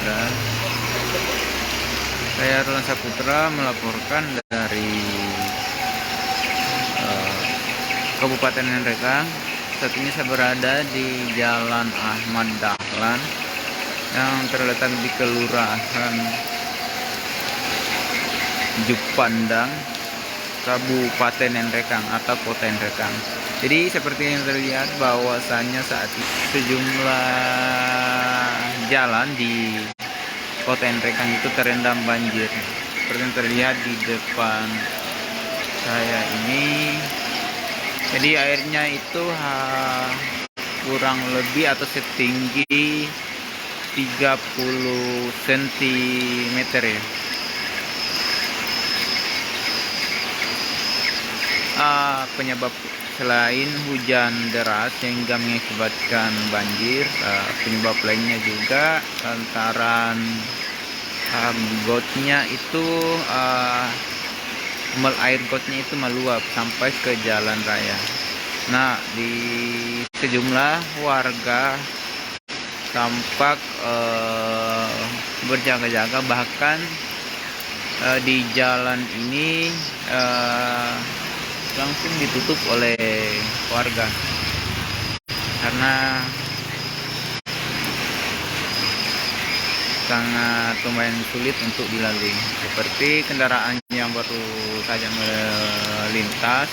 saudara. Saya Roland Saputra melaporkan dari Kabupaten Nrekang. Saat ini saya berada di Jalan Ahmad Dahlan yang terletak di Kelurahan Jupandang, Kabupaten Nrekang atau Kota Nrekang. Jadi seperti yang terlihat bahwasannya saat ini sejumlah jalan di Kota Nrekang itu terendam banjir. Seperti yang terlihat di depan saya ini. Jadi airnya itu kurang lebih atau setinggi 30 cm ya. Penyebab selain hujan deras hingga mengakibatkan banjir, penyebab lainnya juga lantaran gotnya itu air gotnya itu meluap sampai ke jalan raya. Nah, di sejumlah warga tampak berjaga-jaga, bahkan di jalan ini langsung ditutup oleh warga karena sangat lumayan sulit untuk dilalui, seperti kendaraan yang baru saja melintas.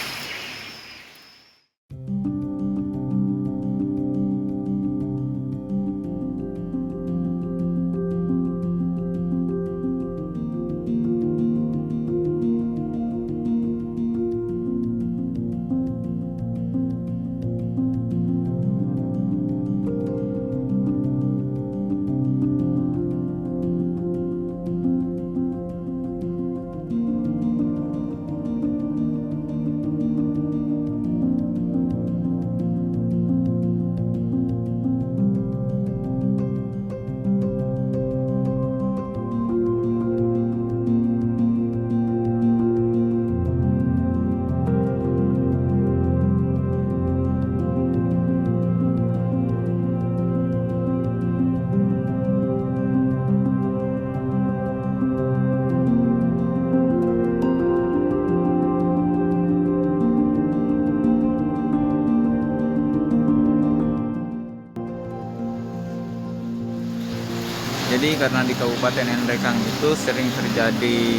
Jadi karena di Kabupaten Nrekang itu sering terjadi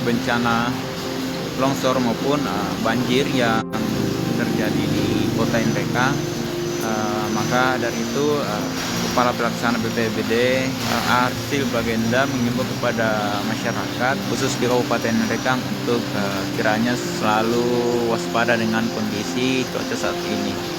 bencana longsor maupun banjir yang terjadi di Kota Nrekang, maka dari itu Kepala Pelaksana BPBD Arsil Bagenda mengimbau kepada masyarakat khusus di Kabupaten Nrekang untuk kiranya selalu waspada dengan kondisi cuaca saat ini.